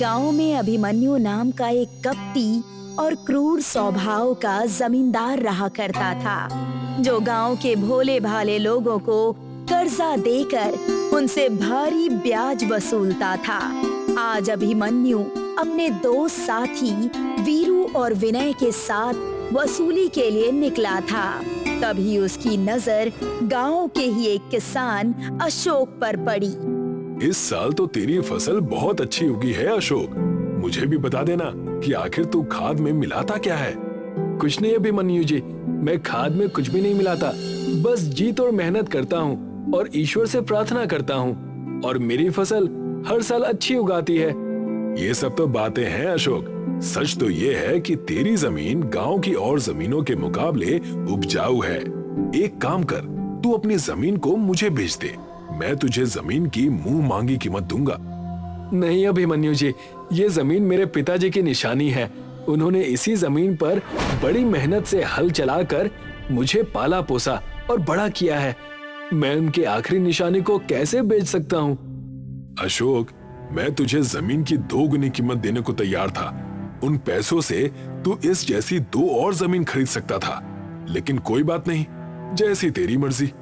गांव में अभिमन्यु नाम का एक कपटी और क्रूर स्वभाव का जमींदार रहा करता था, जो गांव के भोले भाले लोगों को कर्जा देकर उनसे भारी ब्याज वसूलता था। आज अभिमन्यु अपने दो साथी वीरू और विनय के साथ वसूली के लिए निकला था। तभी उसकी नजर गांव के ही एक किसान अशोक पर पड़ी। इस साल तो तेरी फसल बहुत अच्छी उगी है अशोक। मुझे भी बता देना कि आखिर तू खाद में मिलाता क्या है। कुछ नहीं अभिमन्यु जी, मैं खाद में कुछ भी नहीं मिलाता, बस जी तोड़ मेहनत करता हूँ और ईश्वर से प्रार्थना करता हूँ और मेरी फसल हर साल अच्छी उगाती है। ये सब तो बातें हैं अशोक, सच तो ये है कि तेरी जमीन गांव की और जमीनों के मुकाबले उपजाऊ है। एक काम कर, तू अपनी जमीन को मुझे बेच दे, मैं तुझे जमीन की मुंह मांगी कीमत दूंगा। नहीं अभिमन्यु जी, ये जमीन मेरे पिताजी की निशानी है। उन्होंने इसी जमीन पर बड़ी मेहनत से हल चलाकर मुझे पाला पोसा और बड़ा किया है। मैं उनकी आखिरी निशानी को कैसे बेच सकता हूँ? अशोक, मैं तुझे जमीन की 2 गुनी कीमत देने को तैयार था। उन पैसों से तू इस जैसी 2 और जमीन खरीद सकता था, लेकिन कोई बात नहीं, जैसी तेरी मर्जी।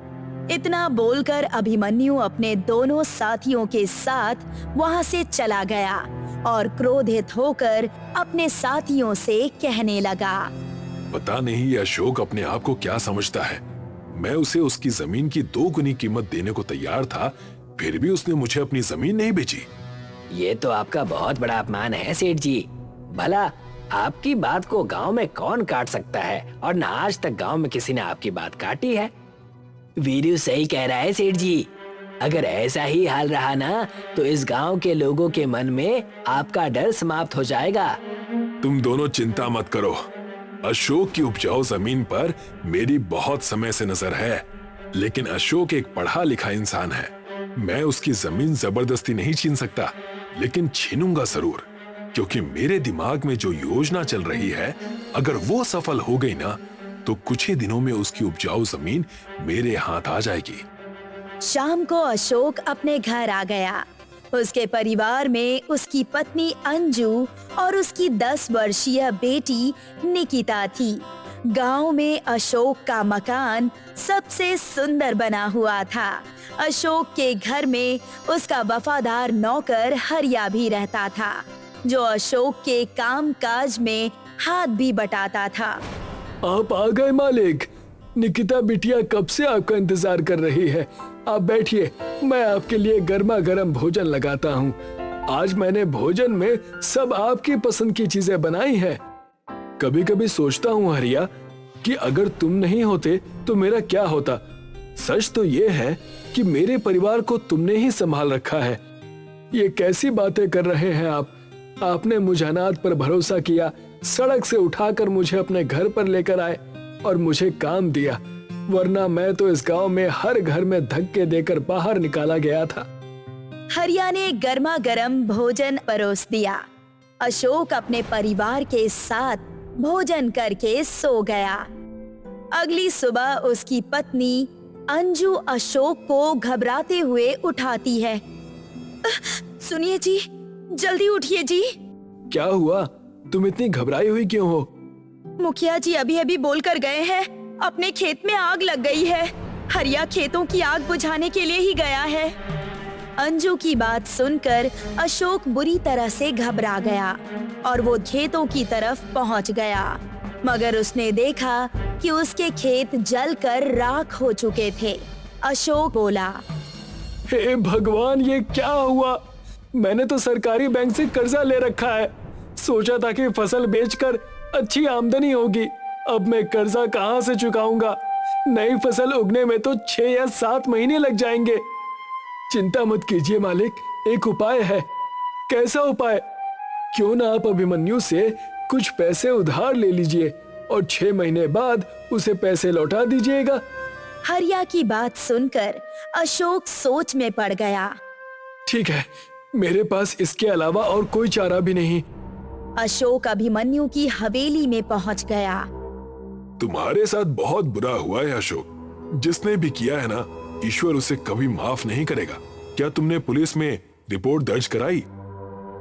इतना बोलकर अभिमन्यु अपने दोनों साथियों के साथ वहां से चला गया और क्रोधित होकर अपने साथियों से कहने लगा, पता नहीं ये अशोक अपने आप को क्या समझता है। मैं उसे उसकी जमीन की 2 गुनी कीमत देने को तैयार था, फिर भी उसने मुझे अपनी जमीन नहीं बेची। ये तो आपका बहुत बड़ा अपमान है सेठ जी। भला आपकी बात को गांव में कौन काट सकता है, और न आज तक गांव में किसी ने आपकी बात काटी है। वीरू सही कह रहा है सेठ जी, अगर ऐसा ही हाल रहा ना तो इस गांव के लोगों के मन में आपका डर समाप्त हो जाएगा। तुम दोनों चिंता मत करो, अशोक की उपजाऊ जमीन पर मेरी बहुत समय से नजर है, लेकिन अशोक एक पढ़ा लिखा इंसान है। मैं उसकी जमीन जबरदस्ती नहीं छीन सकता, लेकिन छीनूंगा जरूर, क्योंकि मेरे दिमाग में जो योजना चल रही है, अगर वो सफल हो गई ना तो कुछ ही दिनों में उसकी उपजाऊ जमीन मेरे हाथ आ जाएगी। शाम को अशोक अपने घर आ गया। उसके परिवार में उसकी पत्नी अंजू और उसकी 10 वर्षीय बेटी निकिता थी। गांव में अशोक का मकान सबसे सुंदर बना हुआ था। अशोक के घर में उसका वफादार नौकर हरिया भी रहता था, जो अशोक के काम काज में हाथ भी बटाता था। आप आ गए मालिक। निकिता बिटिया कब से आपका इंतजार कर रही है। आप बैठिए, मैं आपके लिए गर्मा गर्म भोजन लगाता हूँ। आज मैंने भोजन में सब आपकी पसंद की चीजें बनाई हैं। कभी कभी सोचता हूँ हरिया कि अगर तुम नहीं होते तो मेरा क्या होता। सच तो ये है कि मेरे परिवार को तुमने ही संभाल रखा है। ये कैसी बातें कर रहे हैं आप। आपने मुझ अनाथ पर भरोसा किया, सड़क से उठाकर मुझे अपने घर पर लेकर आए और मुझे काम दिया, वरना मैं तो इस गांव में हर घर में धक्के देकर बाहर निकाला गया था। हरिया ने गर्मा गर्म भोजन परोस दिया। अशोक अपने परिवार के साथ भोजन करके सो गया। अगली सुबह उसकी पत्नी अंजू अशोक को घबराते हुए उठाती है। सुनिए जी, जल्दी उठिए जी। क्या हुआ? तुम इतनी घबराई हुई क्यों हो? मुखिया जी अभी अभी बोल कर गए हैं, अपने खेत में आग लग गई है। हरिया खेतों की आग बुझाने के लिए ही गया है। अंजू की बात सुनकर अशोक बुरी तरह से घबरा गया और वो खेतों की तरफ पहुंच गया, मगर उसने देखा कि उसके खेत जलकर राख हो चुके थे। अशोक बोला, हे भगवान, ये क्या हुआ? मैंने तो सरकारी बैंक से कर्जा ले रखा है। सोचा था कि फसल बेचकर अच्छी आमदनी होगी। अब मैं कर्जा कहां से चुकाऊंगा? नई फसल उगने में तो 6 या 7 महीने लग जाएंगे। चिंता मत कीजिए मालिक, एक उपाय है। कैसा उपाय? क्यों ना आप अभिमन्यु से कुछ पैसे उधार ले लीजिए और 6 महीने बाद उसे पैसे लौटा दीजिएगा। हरिया की बात सुनकर अशोक सोच में पड़ गया। ठीक है, मेरे पास इसके अलावा और कोई चारा भी नहीं। अशोक अभिमन्यु की हवेली में पहुंच गया। तुम्हारे साथ बहुत बुरा हुआ है अशोक। जिसने भी किया है ना, ईश्वर उसे कभी माफ नहीं करेगा। क्या तुमने पुलिस में रिपोर्ट दर्ज कराई?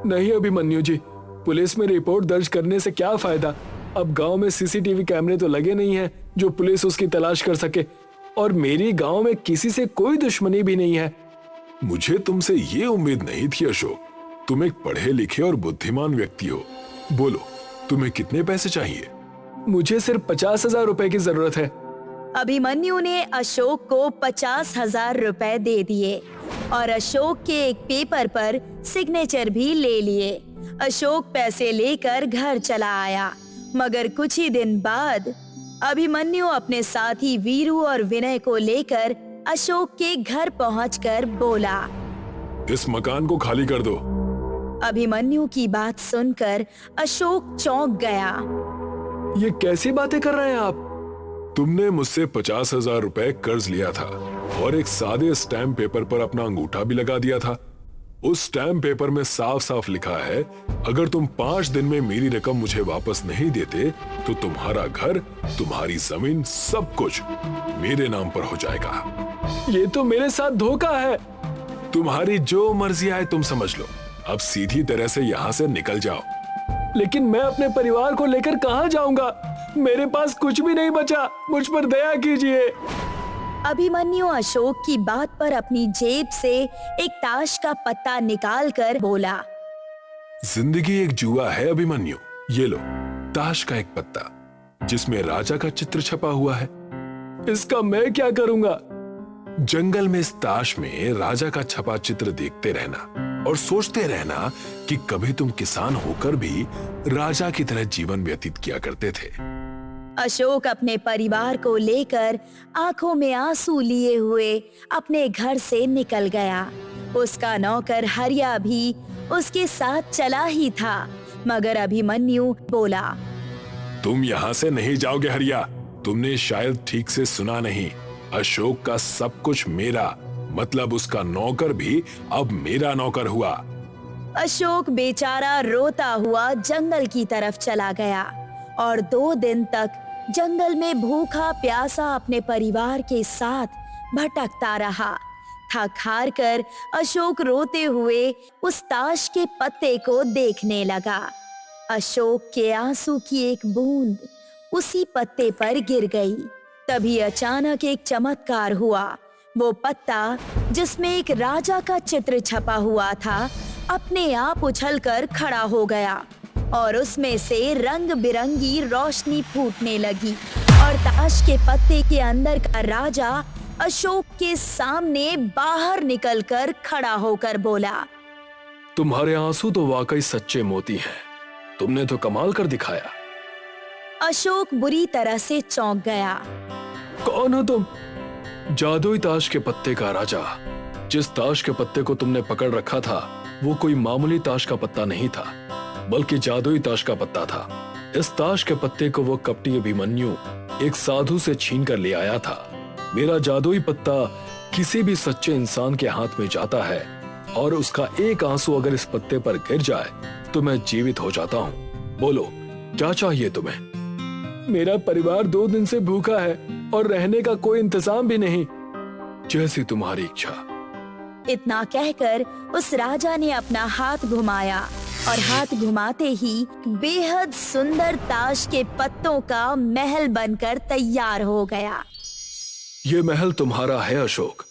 नहीं अभिमन्यु जी, पुलिस में रिपोर्ट दर्ज करने से क्या फायदा। अब गांव में सीसीटीवी कैमरे तो लगे नहीं हैं जो पुलिस उसकी तलाश कर सके, और मेरी गांव में किसी से कोई दुश्मनी भी नहीं है। मुझे तुमसे ये उम्मीद नहीं थी अशोक। तुम एक पढ़े लिखे और बुद्धिमान व्यक्ति हो। बोलो, तुम्हें कितने पैसे चाहिए? मुझे सिर्फ 50,000 रुपए की जरूरत है। अभिमन्यु ने अशोक को 50,000 रुपए दे दिए और अशोक के एक पेपर पर सिग्नेचर भी ले लिए। अशोक पैसे लेकर घर चला आया, मगर कुछ ही दिन बाद अभिमन्यु अपने साथी वीरू और विनय को लेकर अशोक के घर पहुंचकर बोला, इस मकान को खाली कर दो। अभिमन्यु की बात सुनकर अशोक चौंक गया। ये कैसी बातें कर रहे हैं आप? तुमने मुझसे 50,000 रुपए कर्ज लिया था और एक सादे स्टैम्प पेपर पर अपना अंगूठा भी लगा दिया था। उस स्टैम्प पेपर में साफ साफ लिखा है, अगर तुम 5 दिन में मेरी रकम मुझे वापस नहीं देते तो तुम्हारा घर, तुम्हारी जमीन, सब कुछ मेरे नाम पर हो जाएगा। ये तो मेरे साथ धोखा है। तुम्हारी जो मर्जी आए तुम समझ लो। अब सीधी तरह से यहाँ से निकल जाओ। लेकिन मैं अपने परिवार को लेकर कहाँ जाऊंगा? मेरे पास कुछ भी नहीं बचा, मुझ पर दया कीजिए। अभिमन्यु अशोक की बात पर अपनी जेब से एक ताश का पत्ता निकालकर बोला, जिंदगी एक जुआ है अभिमन्यु। ये लो ताश का एक पत्ता जिसमें राजा का चित्र छपा हुआ है। इसका मैं क्या करूंगा? जंगल में इस ताश में राजा का छपा चित्र देखते रहना और सोचते रहना कि कभी तुम किसान होकर भी राजा की तरह जीवन व्यतीत किया करते थे। अशोक अपने परिवार को लेकर आंखों में आंसू लिए हुए अपने घर से निकल गया। उसका नौकर हरिया भी उसके साथ चला ही था, मगर अभिमन्यु बोला, तुम यहाँ से नहीं जाओगे हरिया। तुमने शायद ठीक से सुना नहीं। अशोक का सब कुछ मेरा, मतलब उसका नौकर भी अब मेरा नौकर हुआ। अशोक बेचारा रोता हुआ जंगल की तरफ चला गया और 2 दिन तक जंगल में भूखा प्यासा अपने परिवार के साथ भटकता रहा। थक हार कर अशोक रोते हुए उस ताश के पत्ते को देखने लगा। अशोक के आंसू की एक बूंद उसी पत्ते पर गिर गई। तभी अचानक एक चमत्कार हुआ। वो पत्ता जिसमें एक राजा का चित्र छपा हुआ था अपने आप उछलकर खड़ा हो गया और उसमें से रंग बिरंगी रोशनी फूटने लगी और ताश के पत्ते के अंदर का राजा अशोक के सामने बाहर निकलकर खड़ा होकर बोला, तुम्हारे आंसू तो वाकई सच्चे मोती हैं। तुमने तो कमाल कर दिखाया। अशोक बुरी तरह से चौंक गया। कौन हो तुम? जादुई ताश के पत्ते का राजा। जिस ताश के पत्ते को तुमने पकड़ रखा था वो कोई मामूली ताश का पत्ता नहीं था, बल्कि जादुई ताश का पत्ता था। इस ताश के पत्ते को वो कपटी अभिमन्यु एक साधु से छीन कर ले आया था। मेरा जादुई पत्ता किसी भी सच्चे इंसान के हाथ में जाता है और उसका एक आंसू अगर इस पत्ते पर गिर जाए तो मैं जीवित हो जाता हूँ। बोलो, क्या चाहिए तुम्हें? मेरा परिवार 2 दिन से भूखा है और रहने का कोई इंतजाम भी नहीं। जैसी तुम्हारी इच्छा। इतना कहकर उस राजा ने अपना हाथ घुमाया और हाथ घुमाते ही बेहद सुंदर ताश के पत्तों का महल बनकर तैयार हो गया। ये महल तुम्हारा है अशोक।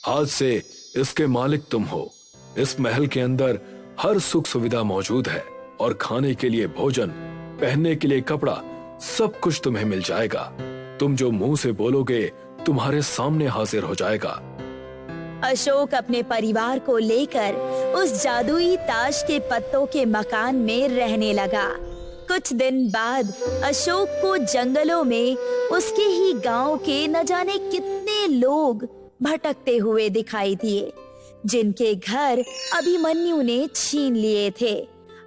आज से इसके मालिक तुम हो। इस महल के अंदर हर सुख सुविधा मौजूद है और खाने के लिए भोजन, पहनने के लिए कपड़ा, सब कुछ तुम्हें मिल जाएगा। तुम जो मुंह से बोलोगे तुम्हारे सामने हाजिर हो जाएगा। अशोक अपने परिवार को लेकर उस जादुई ताश के पत्तों के मकान में रहने लगा। कुछ दिन बाद अशोक को जंगलों में उसके ही गांव के न जाने कितने लोग भटकते हुए दिखाई दिए, जिनके घर अभिमन्यु ने छीन लिए थे।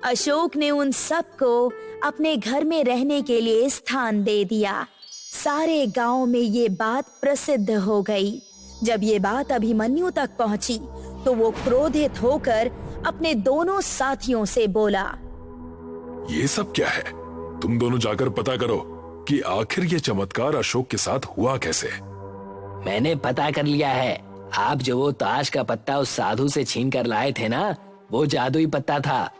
अशोक ने उन सबको अपने घर में रहने के लिए स्थान दे दिया। सारे गांव में ये बात प्रसिद्ध हो गई। जब ये बात अभिमन्यु तक पहुंची तो वो क्रोधित होकर अपने दोनों साथियों से बोला, ये सब क्या है? तुम दोनों जाकर पता करो कि आखिर ये चमत्कार अशोक के साथ हुआ कैसे। मैंने पता कर लिया है। आप जो वो ताश का पत्ता उस साधु से छीन कर लाए थे ना, वो जादुई पत्ता था।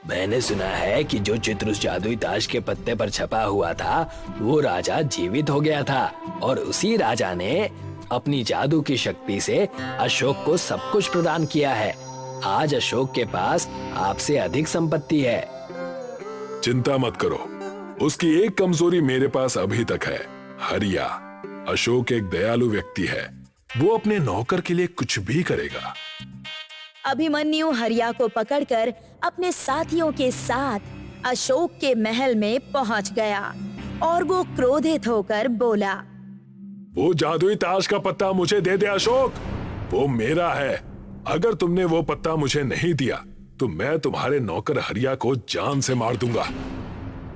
मैंने सुना है कि जो चित्र उस जादुई ताश के पत्ते पर छपा हुआ था वो राजा जीवित हो गया था और उसी राजा ने अपनी जादू की शक्ति से अशोक को सब कुछ प्रदान किया है। आज अशोक के पास आपसे अधिक संपत्ति है। चिंता मत करो, उसकी एक कमजोरी मेरे पास अभी तक है, हरिया। अशोक एक दयालु व्यक्ति है, वो अपने नौकर के लिए कुछ भी करेगा। अभिमन्यु हरिया को पकड़कर अपने साथियों के साथ अशोक के महल में पहुंच गया और वो क्रोधित होकर बोला, वो जादुई ताश का पत्ता मुझे दे दे अशोक, वो मेरा है। अगर तुमने वो पत्ता मुझे नहीं दिया तो मैं तुम्हारे नौकर हरिया को जान से मार दूंगा।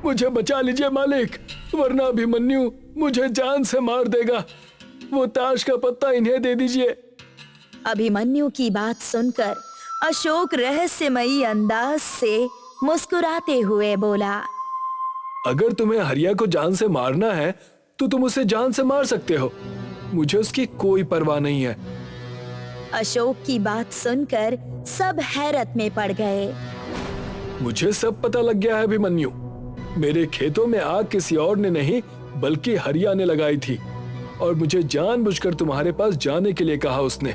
मुझे बचा लीजिए मालिक, वरना अभिमन्यु मुझे जान से मार देगा। वो ताश का पत्ता इन्हें दे दीजिए। अभिमन्यु की बात सुनकर अशोक रहस्यमयी अंदाज से मुस्कुराते हुए बोला, अगर तुम्हें हरिया को जान से मारना है तो तुम उसे जान से मार सकते हो, मुझे उसकी कोई परवाह नहीं है। अशोक की बात सुनकर सब हैरत में पड़ गए। मुझे सब पता लग गया है अभिमन्यु, मेरे खेतों में आग किसी और ने नहीं बल्कि हरिया ने लगाई थी और मुझे जानबूझकर तुम्हारे पास जाने के लिए कहा उसने।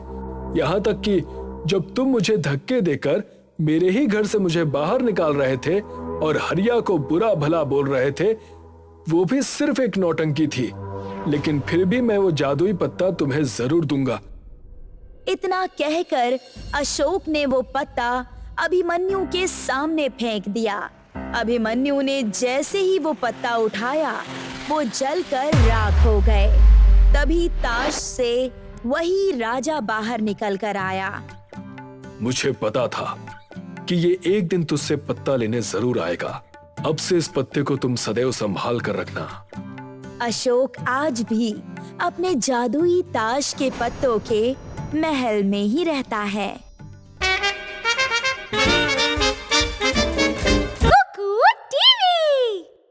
यहाँ तक कि जब तुम मुझे धक्के देकर मेरे ही घर से मुझे बाहर निकाल रहे थे और हरिया को बुरा भला बोल रहे थे, वो भी सिर्फ एक नौटंकी थी, लेकिन फिर भी मैं वो जादुई पत्ता तुम्हें जरूर दूंगा। इतना कहकर अशोक ने वो पत्ता अभिमन्यु के सामने फेंक दिया। अभिमन्यु ने जैसे ही वो पत्ता उठाया वो जलकर राख हो गए। तभी ताश से वही राजा बाहर निकल कर आया। मुझे पता था कि ये एक दिन तुझसे पत्ता लेने जरूर आएगा। अब से इस पत्ते को तुम सदैव संभाल कर रखना। अशोक आज भी अपने जादुई ताश के पत्तों के महल में ही रहता है।